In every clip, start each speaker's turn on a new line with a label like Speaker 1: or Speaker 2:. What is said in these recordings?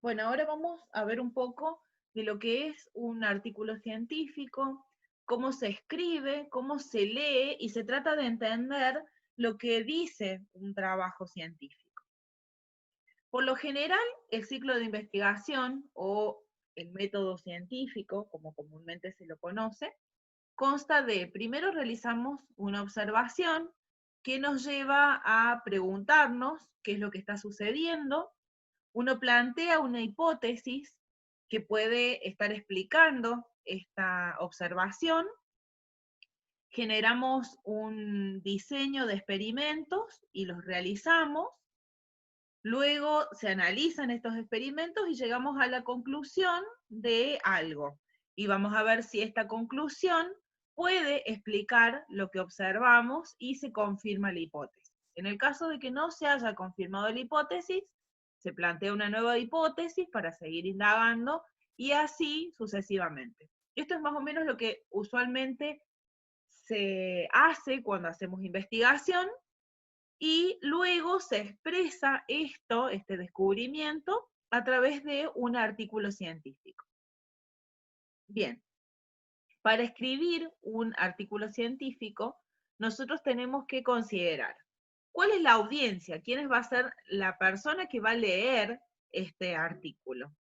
Speaker 1: Bueno, ahora vamos a ver un poco de lo que es un artículo científico, cómo se escribe, cómo se lee, y se trata de entender lo que dice un trabajo científico. Por lo general, el ciclo de investigación o el método científico, como comúnmente se lo conoce, consta de, primero realizamos una observación que nos lleva a preguntarnos qué es lo que está sucediendo. Uno plantea una hipótesis que puede estar explicando esta observación. Generamos un diseño de experimentos y los realizamos. Luego se analizan estos experimentos y llegamos a la conclusión de algo. Y vamos a ver si esta conclusión puede explicar lo que observamos y se confirma la hipótesis. En el caso de que no se haya confirmado la hipótesis, se plantea una nueva hipótesis para seguir indagando y así sucesivamente. Esto es más o menos lo que usualmente se hace cuando hacemos investigación, y luego se expresa este descubrimiento, a través de un artículo científico. Bien, para escribir un artículo científico, nosotros tenemos que considerar cuál es la audiencia, quién va a ser la persona que va a leer este artículo.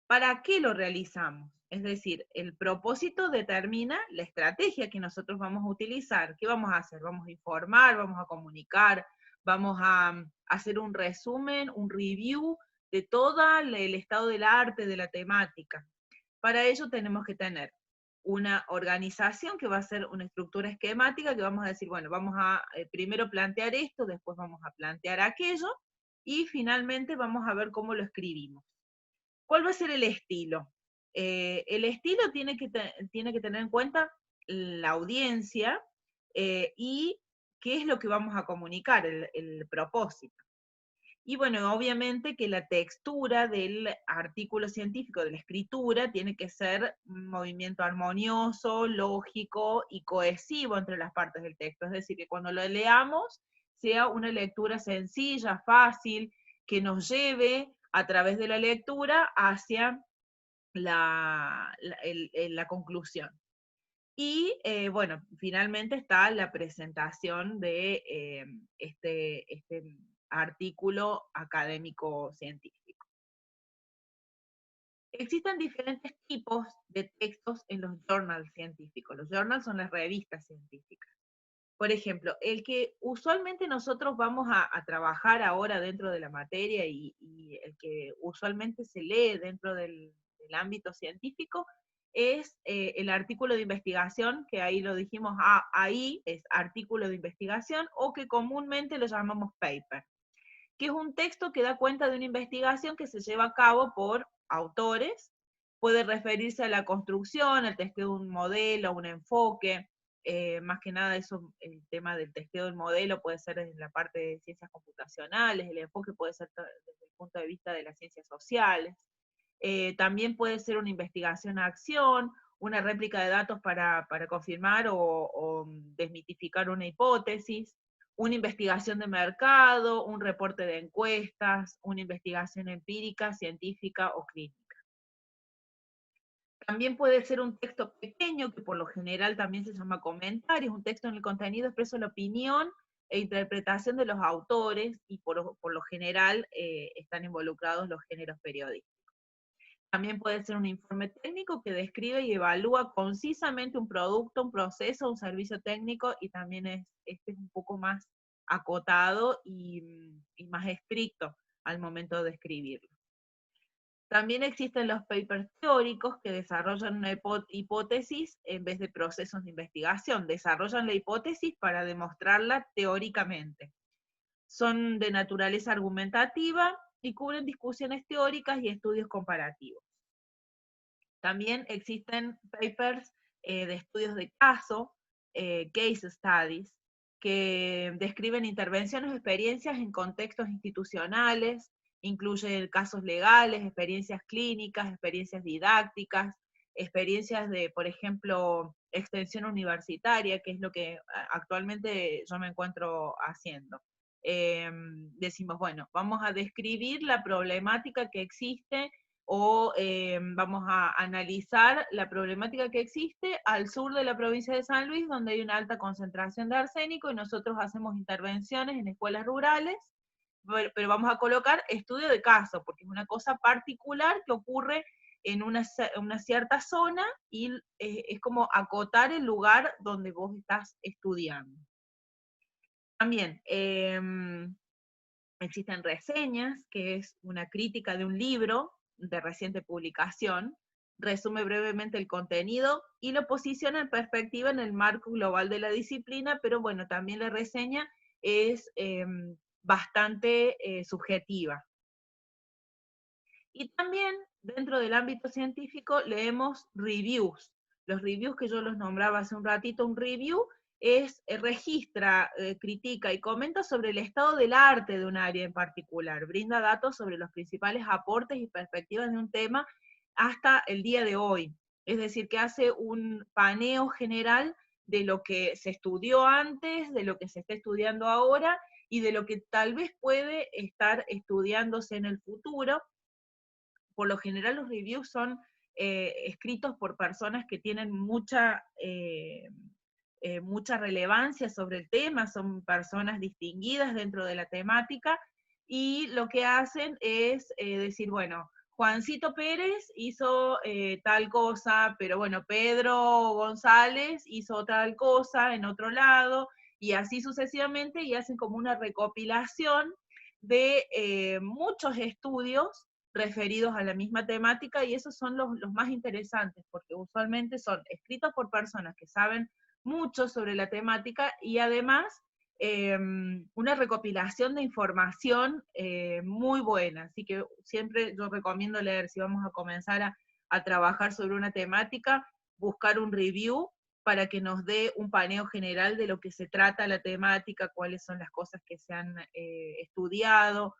Speaker 1: ¿Para qué lo realizamos? Es decir, el propósito determina la estrategia que nosotros vamos a utilizar. ¿Qué vamos a hacer? Vamos a informar, vamos a comunicar, vamos a hacer un resumen, un review de todo el estado del arte, de la temática. Para ello tenemos que tener una organización que va a ser una estructura esquemática, que vamos a decir, bueno, vamos a primero plantear esto, después vamos a plantear aquello, y finalmente vamos a ver cómo lo escribimos. ¿Cuál va a ser el estilo? El estilo tiene que tener en cuenta la audiencia, y qué es lo que vamos a comunicar, el propósito. Y bueno, obviamente que la textura del artículo científico, de la escritura, tiene que ser un movimiento armonioso, lógico y cohesivo entre las partes del texto. Es decir, que cuando lo leamos sea una lectura sencilla, fácil, que nos lleve a través de la lectura hacia la conclusión. Y bueno, finalmente está la presentación de este artículo académico científico. Existen diferentes tipos de textos en los journals científicos. Los journals son las revistas científicas. Por ejemplo, el que usualmente nosotros vamos a trabajar ahora dentro de la materia, y el que usualmente se lee dentro del ámbito científico, es el artículo de investigación, que ahí lo dijimos, ahí es artículo de investigación, o que comúnmente lo llamamos paper, que es un texto que da cuenta de una investigación que se lleva a cabo por autores. Puede referirse a la construcción, al testeo de un modelo, un enfoque. Más que nada eso, el tema del testeo del modelo puede ser en la parte de ciencias computacionales, el enfoque puede ser desde el punto de vista de las ciencias sociales. También puede ser una investigación a acción, una réplica de datos para confirmar o desmitificar una hipótesis, una investigación de mercado, un reporte de encuestas, una investigación empírica, científica o clínica. También puede ser un texto pequeño, que por lo general también se llama comentario, un texto en el contenido expresa la opinión e interpretación de los autores, y por lo general están involucrados los géneros periodísticos. También puede ser un informe técnico que describe y evalúa concisamente un producto, un proceso, un servicio técnico, y también este es un poco más acotado y más estricto al momento de escribirlo. También existen los papers teóricos, que desarrollan una hipótesis en vez de procesos de investigación. Desarrollan la hipótesis para demostrarla teóricamente. Son de naturaleza argumentativa y cubren discusiones teóricas y estudios comparativos. También existen papers de estudios de caso, case studies, que describen intervenciones o experiencias en contextos institucionales, incluye casos legales, experiencias clínicas, experiencias didácticas, experiencias de, por ejemplo, extensión universitaria, que es lo que actualmente yo me encuentro haciendo. Decimos, bueno, vamos a describir la problemática que existe o vamos a analizar la problemática que existe al sur de la provincia de San Luis, donde hay una alta concentración de arsénico, y nosotros hacemos intervenciones en escuelas rurales, pero vamos a colocar estudio de caso, porque es una cosa particular que ocurre en una cierta zona, y es como acotar el lugar donde vos estás estudiando. También, existen reseñas, que es una crítica de un libro de reciente publicación, resume brevemente el contenido y lo posiciona en perspectiva en el marco global de la disciplina, pero bueno, también la reseña es bastante subjetiva. Y también dentro del ámbito científico leemos reviews. Los reviews que yo los nombraba hace un ratito, un review registra, critica y comenta sobre el estado del arte de un área en particular, brinda datos sobre los principales aportes y perspectivas de un tema hasta el día de hoy. Es decir, que hace un paneo general de lo que se estudió antes, de lo que se está estudiando ahora y de lo que tal vez puede estar estudiándose en el futuro. Por lo general los reviews son escritos por personas que tienen mucha relevancia sobre el tema, son personas distinguidas dentro de la temática, y lo que hacen es decir, bueno, Juancito Pérez hizo tal cosa, pero bueno, Pedro González hizo tal cosa en otro lado, y así sucesivamente, y hacen como una recopilación de muchos estudios referidos a la misma temática, y esos son los más interesantes, porque usualmente son escritos por personas que saben mucho sobre la temática, y además una recopilación de información muy buena. Así que siempre yo recomiendo leer, si vamos a comenzar a trabajar sobre una temática, buscar un review para que nos dé un paneo general de lo que se trata la temática, cuáles son las cosas que se han estudiado,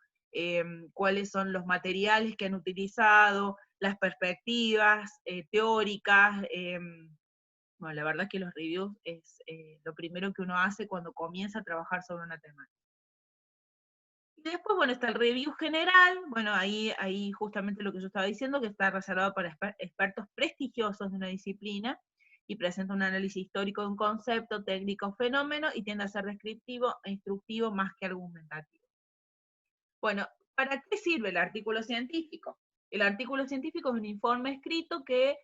Speaker 1: cuáles son los materiales que han utilizado, las perspectivas teóricas. Bueno, la verdad es que los reviews es lo primero que uno hace cuando comienza a trabajar sobre una temática. Y después, bueno, está el review general. Bueno, ahí justamente lo que yo estaba diciendo, que está reservado para expertos prestigiosos de una disciplina, y presenta un análisis histórico de un concepto, técnico o fenómeno, y tiende a ser descriptivo e instructivo más que argumentativo. Bueno, ¿para qué sirve el artículo científico? El artículo científico es un informe escrito que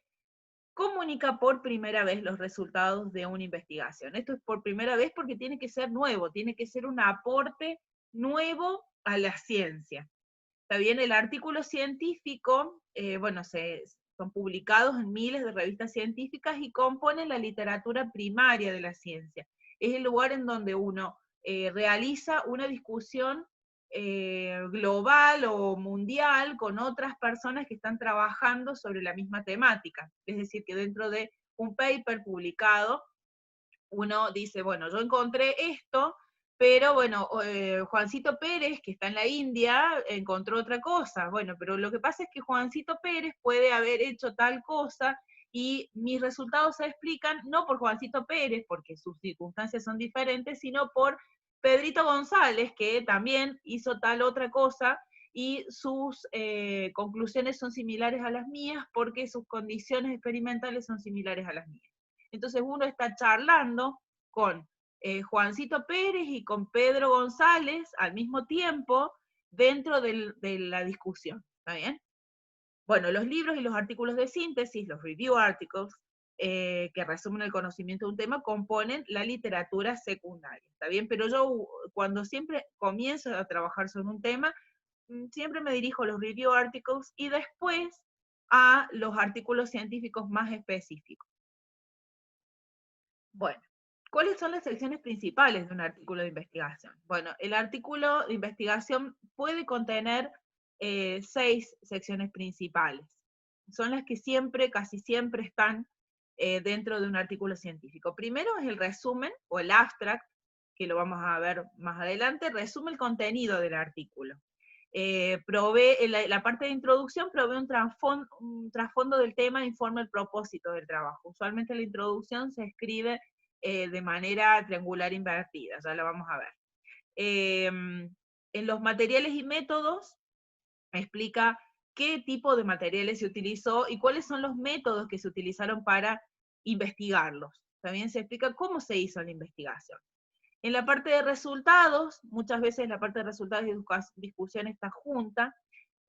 Speaker 1: comunica por primera vez los resultados de una investigación. Esto es por primera vez porque tiene que ser nuevo, tiene que ser un aporte nuevo a la ciencia. Está bien, el artículo científico, bueno, son publicados en miles de revistas científicas y componen la literatura primaria de la ciencia. Es el lugar en donde uno realiza una discusión global o mundial con otras personas que están trabajando sobre la misma temática. Es decir, que dentro de un paper publicado, uno dice, bueno, yo encontré esto, pero bueno, Juancito Pérez, que está en la India, encontró otra cosa. Bueno, pero lo que pasa es que Juancito Pérez puede haber hecho tal cosa, y mis resultados se explican no por Juancito Pérez, porque sus circunstancias son diferentes, sino por Pedrito González, que también hizo tal otra cosa, y sus conclusiones son similares a las mías, porque sus condiciones experimentales son similares a las mías. Entonces uno está charlando con Juancito Pérez y con Pedro González al mismo tiempo dentro de la discusión, ¿está bien? Bueno, los libros y los artículos de síntesis, los review articles, que resumen el conocimiento de un tema, componen la literatura secundaria, ¿está bien? Pero yo cuando siempre comienzo a trabajar sobre un tema, siempre me dirijo a los review articles y después a los artículos científicos más específicos. Bueno, ¿cuáles son las secciones principales de un artículo de investigación? Bueno, el artículo de investigación puede contener 6 secciones principales. Son las que siempre, casi siempre están dentro de un artículo científico. Primero es el resumen o el abstract, que lo vamos a ver más adelante, resume el contenido del artículo. La parte de introducción provee un trasfondo del tema e informa el propósito del trabajo. Usualmente la introducción se escribe de manera triangular invertida, ya la vamos a ver. En los materiales y métodos explica qué tipo de materiales se utilizó y cuáles son los métodos que se utilizaron para investigarlos. También se explica cómo se hizo la investigación. En la parte de resultados, muchas veces la parte de resultados y discusión está junta.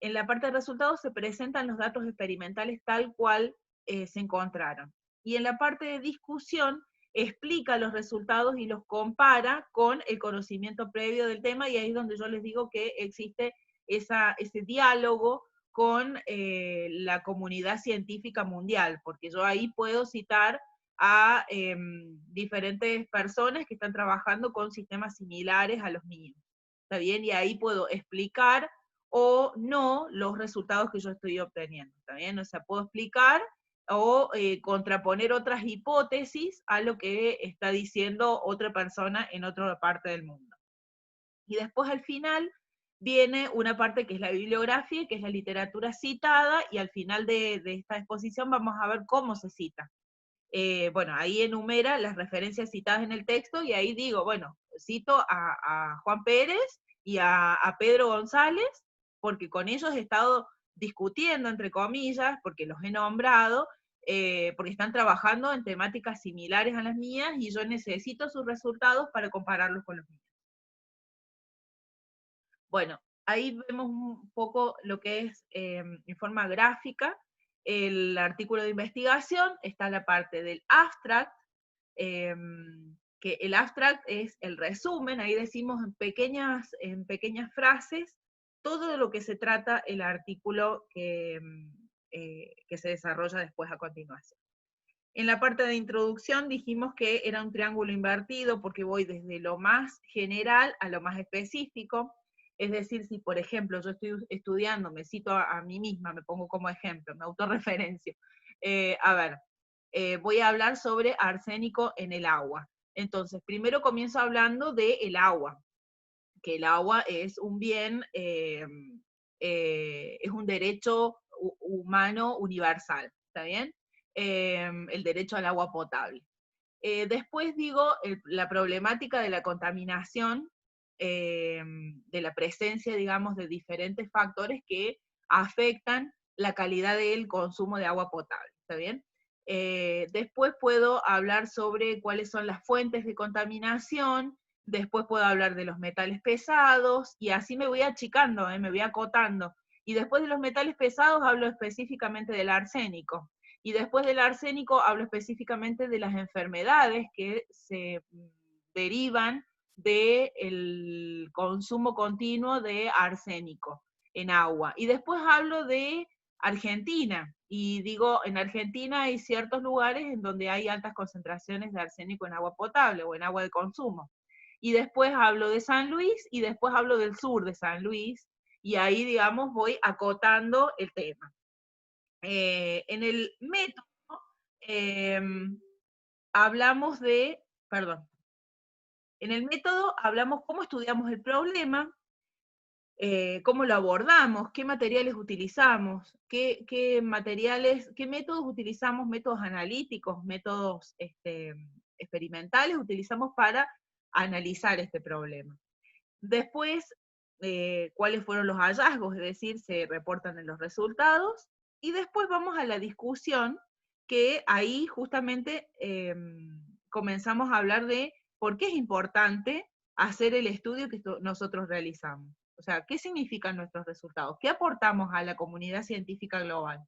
Speaker 1: En la parte de resultados se presentan los datos experimentales tal cual se encontraron. Y en la parte de discusión explica los resultados y los compara con el conocimiento previo del tema, y ahí es donde yo les digo que existe ese diálogo con la comunidad científica mundial, porque yo ahí puedo citar a diferentes personas que están trabajando con sistemas similares a los míos. ¿Está bien? Y ahí puedo explicar o no los resultados que yo estoy obteniendo. ¿Está bien? O sea, puedo explicar o contraponer otras hipótesis a lo que está diciendo otra persona en otra parte del mundo. Y después al final viene una parte que es la bibliografía, que es la literatura citada, y al final de esta exposición vamos a ver cómo se cita. Bueno, ahí enumera las referencias citadas en el texto, y ahí digo, bueno, cito a Juan Pérez y a Pedro González, porque con ellos he estado discutiendo, entre comillas, porque los he nombrado, porque están trabajando en temáticas similares a las mías, y yo necesito sus resultados para compararlos con los míos. Bueno, ahí vemos un poco lo que es en forma gráfica el artículo de investigación. Está la parte del abstract, que el abstract es el resumen, ahí decimos en pequeñas frases todo de lo que se trata el artículo que se desarrolla después a continuación. En la parte de introducción dijimos que era un triángulo invertido porque voy desde lo más general a lo más específico. Es decir, si por ejemplo yo estoy estudiando, me cito a mí misma, me pongo como ejemplo, me autorreferencio. A ver, voy a hablar sobre arsénico en el agua. Entonces, primero comienzo hablando del agua, que el agua es un bien, es un derecho humano universal, ¿está bien? El derecho al agua potable. Después digo la problemática de la contaminación, de la presencia, digamos, de diferentes factores que afectan la calidad del consumo de agua potable, ¿está bien? Después puedo hablar sobre cuáles son las fuentes de contaminación, después puedo hablar de los metales pesados, y así me voy achicando, me voy acotando. Y después de los metales pesados hablo específicamente del arsénico. Y después del arsénico hablo específicamente de las enfermedades que se derivan del consumo continuo de arsénico en agua. Y después hablo de Argentina, y digo, en Argentina hay ciertos lugares en donde hay altas concentraciones de arsénico en agua potable o en agua de consumo. Y después hablo de San Luis, y después hablo del sur de San Luis, y ahí, digamos, voy acotando el tema. En el método eh, hablamos de, perdón, en el método hablamos cómo estudiamos el problema, cómo lo abordamos, qué materiales utilizamos, qué materiales, qué métodos utilizamos, métodos analíticos, métodos experimentales utilizamos para analizar este problema. Después, cuáles fueron los hallazgos, es decir, se reportan en los resultados, y después vamos a la discusión, que ahí justamente comenzamos a hablar de por qué es importante hacer el estudio que nosotros realizamos. O sea, ¿qué significan nuestros resultados? ¿Qué aportamos a la comunidad científica global?